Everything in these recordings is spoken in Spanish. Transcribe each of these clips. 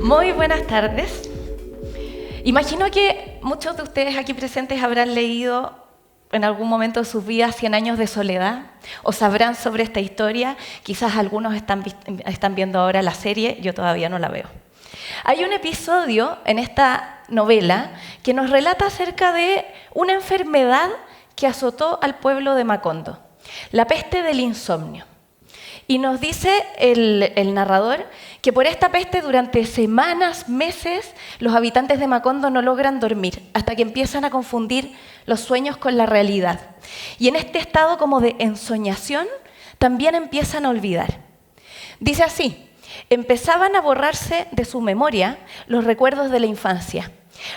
Muy buenas tardes. Imagino que muchos de ustedes aquí presentes habrán leído en algún momento de sus vidas 100 años de soledad o sabrán sobre esta historia. Quizás algunos están viendo ahora la serie, yo todavía no la veo. Hay un episodio en esta novela que nos relata acerca de una enfermedad que azotó al pueblo de Macondo, la peste del insomnio. Y nos dice el narrador que por esta peste durante semanas, meses, los habitantes de Macondo no logran dormir hasta que empiezan a confundir los sueños con la realidad. Y en este estado como de ensoñación también empiezan a olvidar. Dice así: empezaban a borrarse de su memoria los recuerdos de la infancia,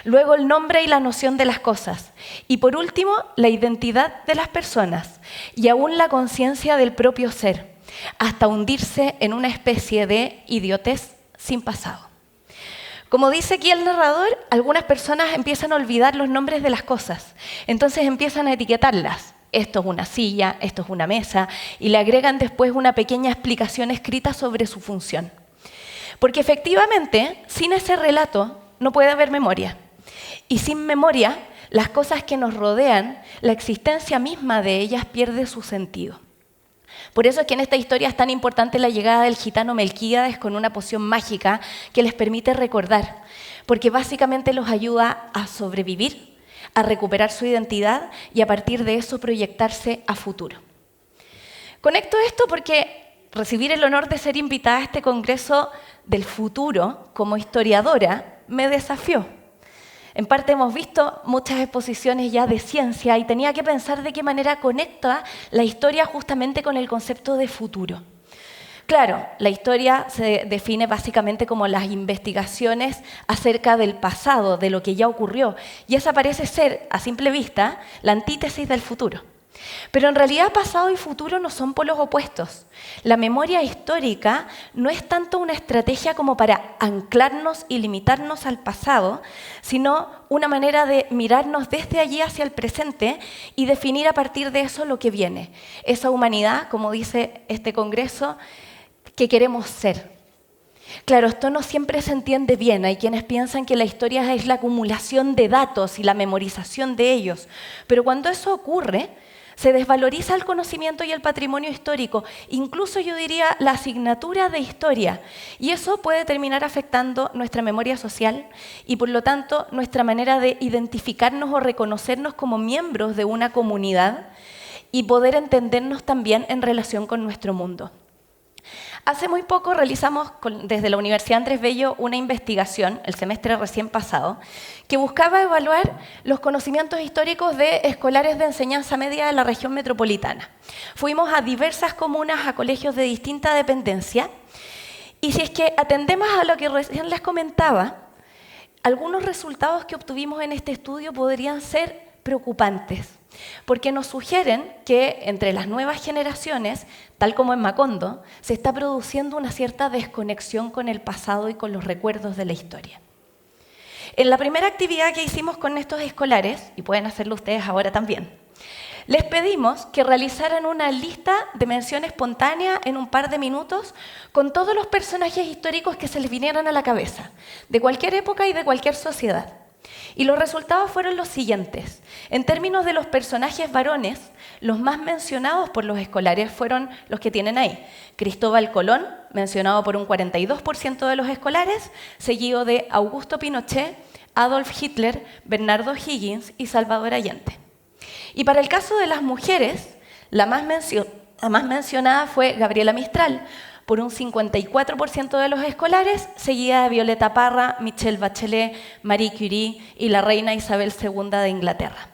luego el nombre y la noción de las cosas, y por último la identidad de las personas y aún la conciencia del propio ser, hasta hundirse en una especie de idiotez sin pasado. Como dice aquí el narrador, algunas personas empiezan a olvidar los nombres de las cosas, entonces empiezan a etiquetarlas. Esto es una silla, esto es una mesa, y le agregan después una pequeña explicación escrita sobre su función. Porque efectivamente, sin ese relato no puede haber memoria. Y sin memoria, las cosas que nos rodean, la existencia misma de ellas pierde su sentido. Por eso es que en esta historia es tan importante la llegada del gitano Melquíades con una poción mágica que les permite recordar, porque básicamente los ayuda a sobrevivir, a recuperar su identidad y a partir de eso proyectarse a futuro. Conecto esto porque recibir el honor de ser invitada a este congreso del futuro como historiadora me desafió. En parte hemos visto muchas exposiciones ya de ciencia y tenía que pensar de qué manera conecta la historia justamente con el concepto de futuro. Claro, la historia se define básicamente como las investigaciones acerca del pasado, de lo que ya ocurrió, y esa parece ser, a simple vista, la antítesis del futuro. Pero en realidad pasado y futuro no son polos opuestos. La memoria histórica no es tanto una estrategia como para anclarnos y limitarnos al pasado, sino una manera de mirarnos desde allí hacia el presente y definir a partir de eso lo que viene. Esa humanidad, como dice este congreso, que queremos ser. Claro, esto no siempre se entiende bien. Hay quienes piensan que la historia es la acumulación de datos y la memorización de ellos. Pero cuando eso ocurre, se desvaloriza el conocimiento y el patrimonio histórico, incluso yo diría la asignatura de historia. Y eso puede terminar afectando nuestra memoria social y por lo tanto nuestra manera de identificarnos o reconocernos como miembros de una comunidad y poder entendernos también en relación con nuestro mundo. Hace muy poco realizamos desde la Universidad Andrés Bello una investigación, el semestre recién pasado, que buscaba evaluar los conocimientos históricos de escolares de enseñanza media de la región metropolitana. Fuimos a diversas comunas, a colegios de distinta dependencia, y si es que atendemos a lo que recién les comentaba, algunos resultados que obtuvimos en este estudio podrían ser preocupantes, porque nos sugieren que entre las nuevas generaciones, tal como en Macondo, se está produciendo una cierta desconexión con el pasado y con los recuerdos de la historia. En la primera actividad que hicimos con estos escolares, y pueden hacerlo ustedes ahora también, les pedimos que realizaran una lista de mención espontánea en un par de minutos con todos los personajes históricos que se les vinieran a la cabeza, de cualquier época y de cualquier sociedad. Y los resultados fueron los siguientes. En términos de los personajes varones, los más mencionados por los escolares fueron los que tienen ahí. Cristóbal Colón, mencionado por un 42% de los escolares, seguido de Augusto Pinochet, Adolf Hitler, Bernardo Higgins y Salvador Allende. Y para el caso de las mujeres, la más mencionada fue Gabriela Mistral, por un 54% de los escolares, seguida de Violeta Parra, Michelle Bachelet, Marie Curie y la reina Isabel II de Inglaterra.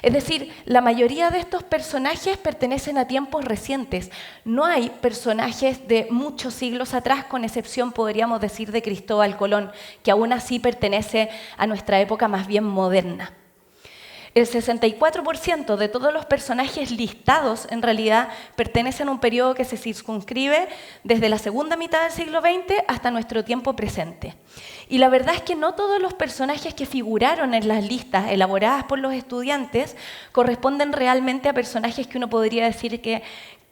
Es decir, la mayoría de estos personajes pertenecen a tiempos recientes. No hay personajes de muchos siglos atrás, con excepción, podríamos decir, de Cristóbal Colón, que aún así pertenece a nuestra época más bien moderna. El 64% de todos los personajes listados en realidad pertenecen a un periodo que se circunscribe desde la segunda mitad del siglo XX hasta nuestro tiempo presente. Y la verdad es que no todos los personajes que figuraron en las listas elaboradas por los estudiantes corresponden realmente a personajes que uno podría decir que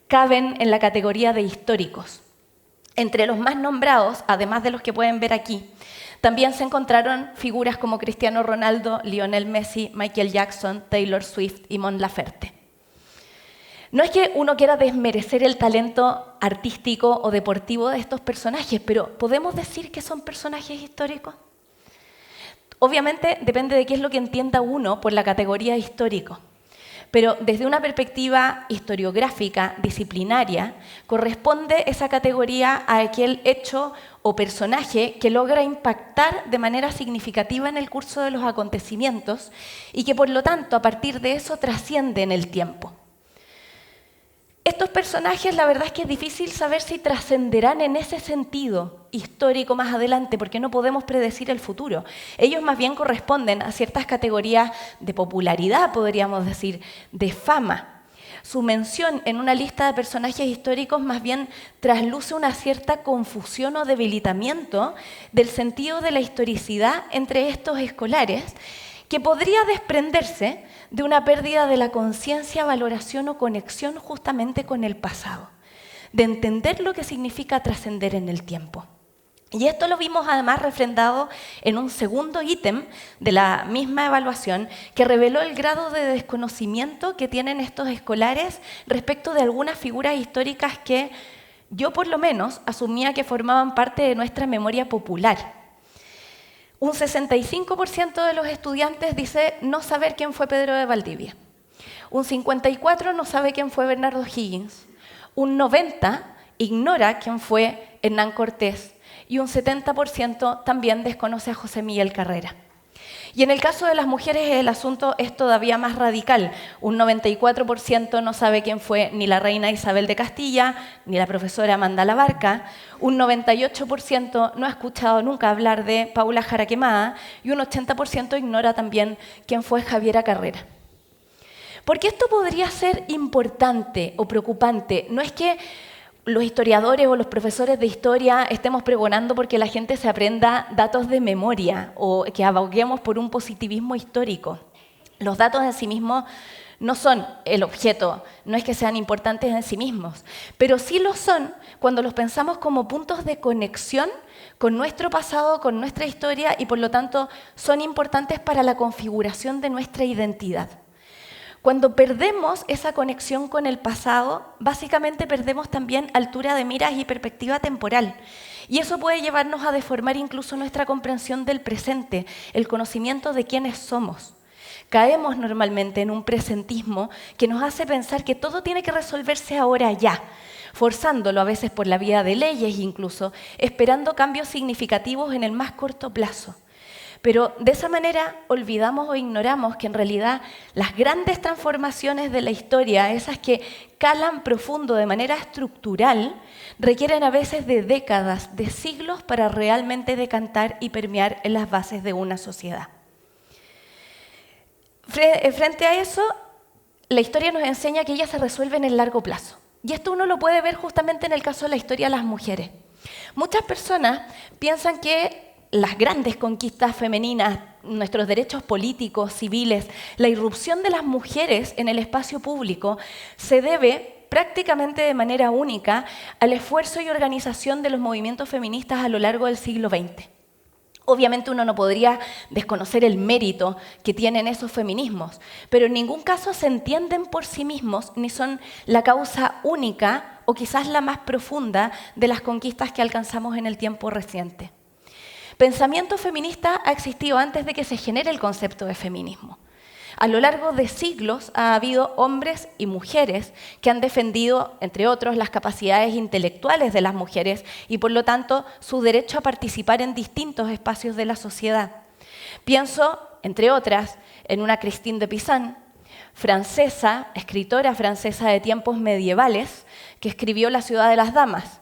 caben en la categoría de históricos. Entre los más nombrados, además de los que pueden ver aquí, también se encontraron figuras como Cristiano Ronaldo, Lionel Messi, Michael Jackson, Taylor Swift y Mon Laferte. No es que uno quiera desmerecer el talento artístico o deportivo de estos personajes, pero ¿podemos decir que son personajes históricos? Obviamente depende de qué es lo que entienda uno por la categoría histórico. Pero desde una perspectiva historiográfica, disciplinaria, corresponde esa categoría a aquel hecho o personaje que logra impactar de manera significativa en el curso de los acontecimientos y que por lo tanto a partir de eso trasciende en el tiempo. Estos personajes, la verdad es que es difícil saber si trascenderán en ese sentido histórico más adelante, porque no podemos predecir el futuro. Ellos más bien corresponden a ciertas categorías de popularidad, podríamos decir, de fama. Su mención en una lista de personajes históricos más bien trasluce una cierta confusión o debilitamiento del sentido de la historicidad entre estos escolares, que podría desprenderse de una pérdida de la conciencia, valoración o conexión justamente con el pasado, de entender lo que significa trascender en el tiempo. Y esto lo vimos además refrendado en un segundo ítem de la misma evaluación que reveló el grado de desconocimiento que tienen estos escolares respecto de algunas figuras históricas que yo por lo menos asumía que formaban parte de nuestra memoria popular. Un 65% de los estudiantes dice no saber quién fue Pedro de Valdivia. Un 54% no sabe quién fue Bernardo O'Higgins. Un 90% ignora quién fue Hernán Cortés. Y un 70% también desconoce a José Miguel Carrera. Y en el caso de las mujeres el asunto es todavía más radical. Un 94% no sabe quién fue ni la reina Isabel de Castilla, ni la profesora Amanda Labarca. Un 98% no ha escuchado nunca hablar de Paula Jaraquemada y un 80% ignora también quién fue Javiera Carrera. Porque esto podría ser importante o preocupante. No es que los historiadores o los profesores de historia estemos pregonando porque la gente se aprenda datos de memoria o que aboguemos por un positivismo histórico. Los datos en sí mismos no son el objeto, no es que sean importantes en sí mismos, pero sí lo son cuando los pensamos como puntos de conexión con nuestro pasado, con nuestra historia y por lo tanto son importantes para la configuración de nuestra identidad. Cuando perdemos esa conexión con el pasado, básicamente perdemos también altura de miras y perspectiva temporal. Y eso puede llevarnos a deformar incluso nuestra comprensión del presente, el conocimiento de quiénes somos. Caemos normalmente en un presentismo que nos hace pensar que todo tiene que resolverse ahora ya, forzándolo a veces por la vía de leyes incluso, esperando cambios significativos en el más corto plazo. Pero de esa manera olvidamos o ignoramos que en realidad las grandes transformaciones de la historia, esas que calan profundo de manera estructural, requieren a veces de décadas, de siglos para realmente decantar y permear en las bases de una sociedad. Frente a eso, la historia nos enseña que ellas se resuelven en el largo plazo. Y esto uno lo puede ver justamente en el caso de la historia de las mujeres. Muchas personas piensan que las grandes conquistas femeninas, nuestros derechos políticos, civiles, la irrupción de las mujeres en el espacio público se debe prácticamente de manera única al esfuerzo y organización de los movimientos feministas a lo largo del siglo XX. Obviamente uno no podría desconocer el mérito que tienen esos feminismos, pero en ningún caso se entienden por sí mismos ni son la causa única o quizás la más profunda de las conquistas que alcanzamos en el tiempo reciente. Pensamiento feminista ha existido antes de que se genere el concepto de feminismo. A lo largo de siglos ha habido hombres y mujeres que han defendido, entre otros, las capacidades intelectuales de las mujeres y, por lo tanto, su derecho a participar en distintos espacios de la sociedad. Pienso, entre otras, en una Christine de Pizan, francesa, escritora francesa de tiempos medievales, que escribió La ciudad de las damas.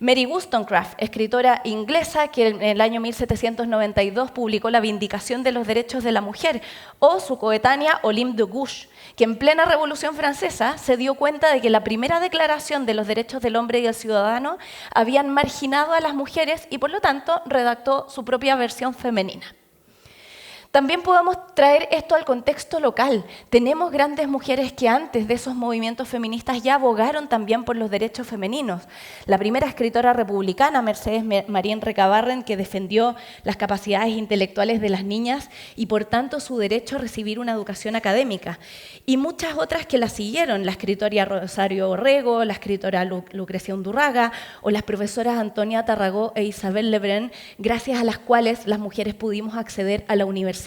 Mary Wollstonecraft, escritora inglesa que en el año 1792 publicó La vindicación de los derechos de la mujer, o su coetánea Olympe de Gouges, que en plena Revolución Francesa se dio cuenta de que la primera declaración de los derechos del hombre y del ciudadano habían marginado a las mujeres y por lo tanto redactó su propia versión femenina. También podemos traer esto al contexto local. Tenemos grandes mujeres que antes de esos movimientos feministas ya abogaron también por los derechos femeninos. La primera escritora republicana, Mercedes Marín Recabarren, que defendió las capacidades intelectuales de las niñas y por tanto su derecho a recibir una educación académica. Y muchas otras que la siguieron, la escritora Rosario Orrego, la escritora Lucrecia Undurraga o las profesoras Antonia Tarragó e Isabel Lebrun, gracias a las cuales las mujeres pudimos acceder a la universidad.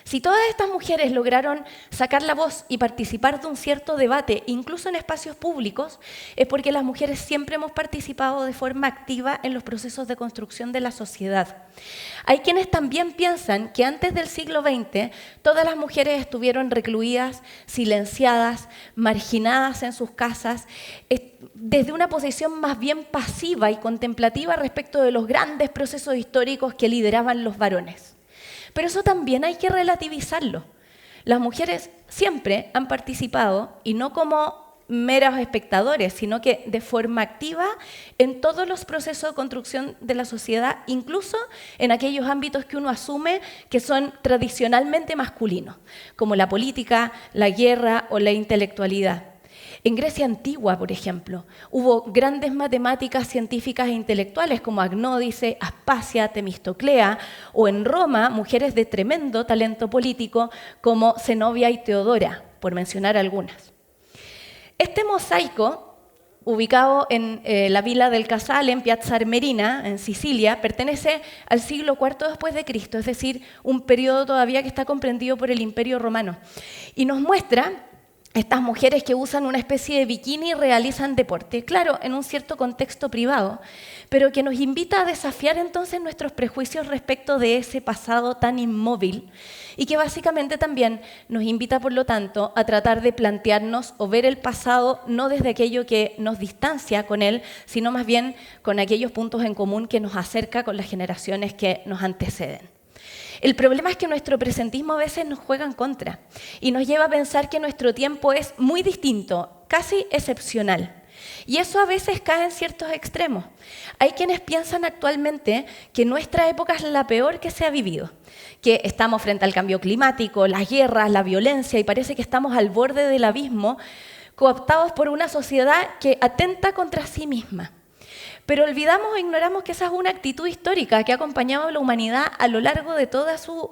Si todas estas mujeres lograron sacar la voz y participar de un cierto debate, incluso en espacios públicos, es porque las mujeres siempre hemos participado de forma activa en los procesos de construcción de la sociedad. Hay quienes también piensan que antes del siglo XX todas las mujeres estuvieron recluidas, silenciadas, marginadas en sus casas, desde una posición más bien pasiva y contemplativa respecto de los grandes procesos históricos que lideraban los varones. Pero eso también hay que relativizarlo. Las mujeres siempre han participado, y no como meros espectadores, sino que de forma activa en todos los procesos de construcción de la sociedad, incluso en aquellos ámbitos que uno asume que son tradicionalmente masculinos, como la política, la guerra o la intelectualidad. En Grecia antigua, por ejemplo, hubo grandes matemáticas científicas e intelectuales como Agnódice, Aspasia, Temistoclea, o en Roma, mujeres de tremendo talento político como Zenobia y Teodora, por mencionar algunas. Este mosaico, ubicado en la Villa del Casale, en Piazza Armerina, en Sicilia, pertenece al siglo IV después de Cristo, es decir, un periodo todavía que está comprendido por el Imperio Romano. Y nos muestra estas mujeres que usan una especie de bikini y realizan deporte, claro, en un cierto contexto privado, pero que nos invita a desafiar entonces nuestros prejuicios respecto de ese pasado tan inmóvil y que básicamente también nos invita, por lo tanto, a tratar de plantearnos o ver el pasado no desde aquello que nos distancia con él, sino más bien con aquellos puntos en común que nos acerca con las generaciones que nos anteceden. El problema es que nuestro presentismo a veces nos juega en contra y nos lleva a pensar que nuestro tiempo es muy distinto, casi excepcional. Y eso a veces cae en ciertos extremos. Hay quienes piensan actualmente que nuestra época es la peor que se ha vivido, que estamos frente al cambio climático, las guerras, la violencia, y parece que estamos al borde del abismo, cooptados por una sociedad que atenta contra sí misma. Pero olvidamos o ignoramos que esa es una actitud histórica que ha acompañado a la humanidad a lo largo de toda su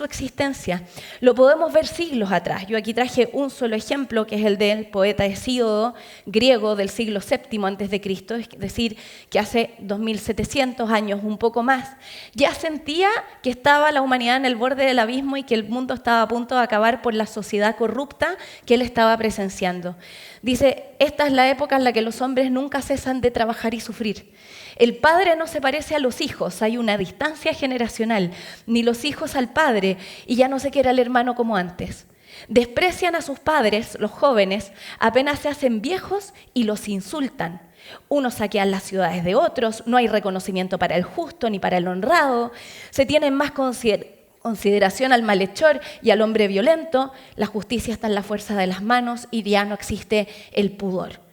existencia. Lo podemos ver siglos atrás. Yo aquí traje un solo ejemplo, que es el del poeta Hesíodo, griego del siglo VII a.C., es decir, que hace 2700 años, un poco más, ya sentía que estaba la humanidad en el borde del abismo y que el mundo estaba a punto de acabar por la sociedad corrupta que él estaba presenciando. Dice, esta es la época en la que los hombres nunca cesan de trabajar y sufrir. El padre no se parece a los hijos, hay una distancia generacional, ni los hijos al padre, y ya no se quiere al hermano como antes. Desprecian a sus padres, los jóvenes, apenas se hacen viejos y los insultan. Unos saquean las ciudades de otros, no hay reconocimiento para el justo ni para el honrado, se tienen más consideración al malhechor y al hombre violento, la justicia está en la fuerza de las manos y ya no existe el pudor.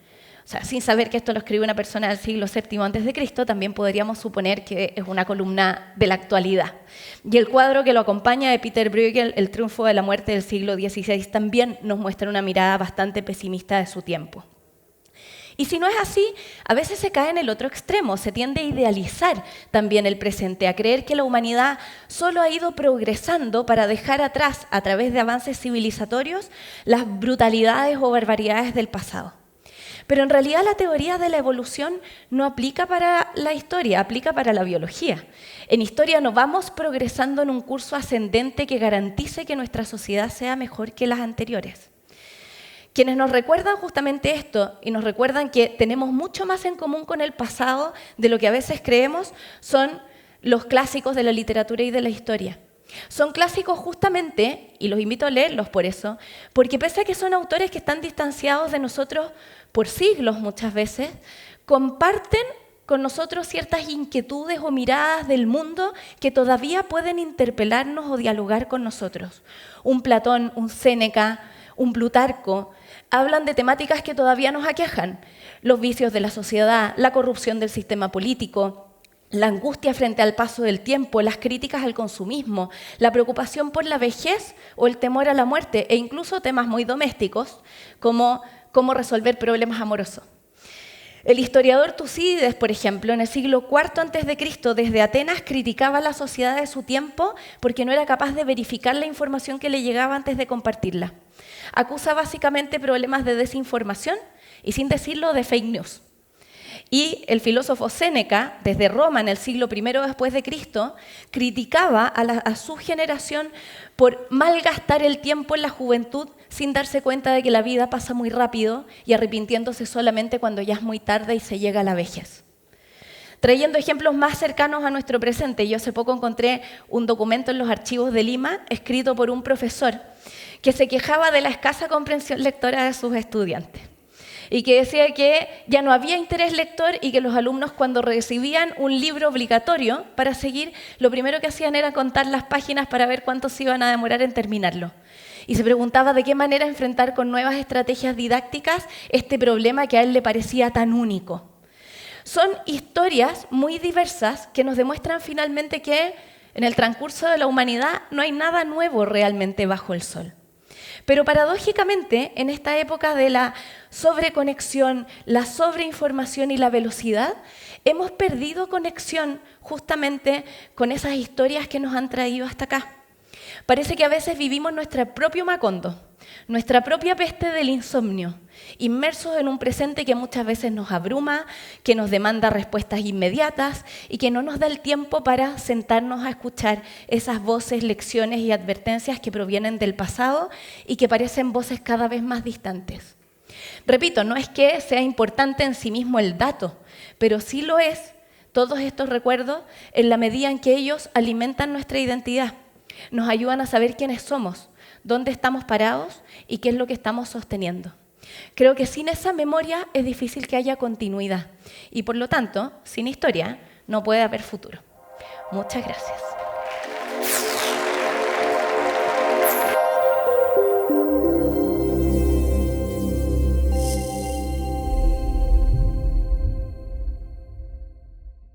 O sea, sin saber que esto lo escribió una persona del siglo VII a.C., también podríamos suponer que es una columna de la actualidad. Y el cuadro que lo acompaña de Peter Bruegel, El triunfo de la muerte del siglo XVI, también nos muestra una mirada bastante pesimista de su tiempo. Y si no es así, a veces se cae en el otro extremo, se tiende a idealizar también el presente, a creer que la humanidad solo ha ido progresando para dejar atrás, a través de avances civilizatorios, las brutalidades o barbaridades del pasado. Pero en realidad la teoría de la evolución no aplica para la historia, aplica para la biología. En historia no vamos progresando en un curso ascendente que garantice que nuestra sociedad sea mejor que las anteriores. Quienes nos recuerdan justamente esto y nos recuerdan que tenemos mucho más en común con el pasado de lo que a veces creemos son los clásicos de la literatura y de la historia. Son clásicos justamente, y los invito a leerlos por eso, porque pese a que son autores que están distanciados de nosotros por siglos muchas veces, comparten con nosotros ciertas inquietudes o miradas del mundo que todavía pueden interpelarnos o dialogar con nosotros. Un Platón, un Séneca, un Plutarco, hablan de temáticas que todavía nos aquejan, los vicios de la sociedad, la corrupción del sistema político, la angustia frente al paso del tiempo, las críticas al consumismo, la preocupación por la vejez o el temor a la muerte, e incluso temas muy domésticos como cómo resolver problemas amorosos. El historiador Tucídides, por ejemplo, en el siglo IV a.C., desde Atenas, criticaba a la sociedad de su tiempo porque no era capaz de verificar la información que le llegaba antes de compartirla. Acusa básicamente problemas de desinformación y, sin decirlo, de fake news. Y el filósofo Séneca, desde Roma en el siglo I después de Cristo, criticaba a su generación por malgastar el tiempo en la juventud sin darse cuenta de que la vida pasa muy rápido y arrepintiéndose solamente cuando ya es muy tarde y se llega a la vejez. Trayendo ejemplos más cercanos a nuestro presente, yo hace poco encontré un documento en los archivos de Lima escrito por un profesor que se quejaba de la escasa comprensión lectora de sus estudiantes y que decía que ya no había interés lector y que los alumnos, cuando recibían un libro obligatorio para seguir, lo primero que hacían era contar las páginas para ver cuánto se iban a demorar en terminarlo. Y se preguntaba de qué manera enfrentar con nuevas estrategias didácticas este problema que a él le parecía tan único. Son historias muy diversas que nos demuestran finalmente que en el transcurso de la humanidad no hay nada nuevo realmente bajo el sol. Pero paradójicamente, en esta época de la sobreconexión, la sobreinformación y la velocidad, hemos perdido conexión justamente con esas historias que nos han traído hasta acá. Parece que a veces vivimos nuestro propio Macondo, nuestra propia peste del insomnio, inmersos en un presente que muchas veces nos abruma, que nos demanda respuestas inmediatas y que no nos da el tiempo para sentarnos a escuchar esas voces, lecciones y advertencias que provienen del pasado y que parecen voces cada vez más distantes. Repito, no es que sea importante en sí mismo el dato, pero sí lo es todos estos recuerdos en la medida en que ellos alimentan nuestra identidad. Nos ayudan a saber quiénes somos, dónde estamos parados y qué es lo que estamos sosteniendo. Creo que sin esa memoria es difícil que haya continuidad y, por lo tanto, sin historia no puede haber futuro. Muchas gracias.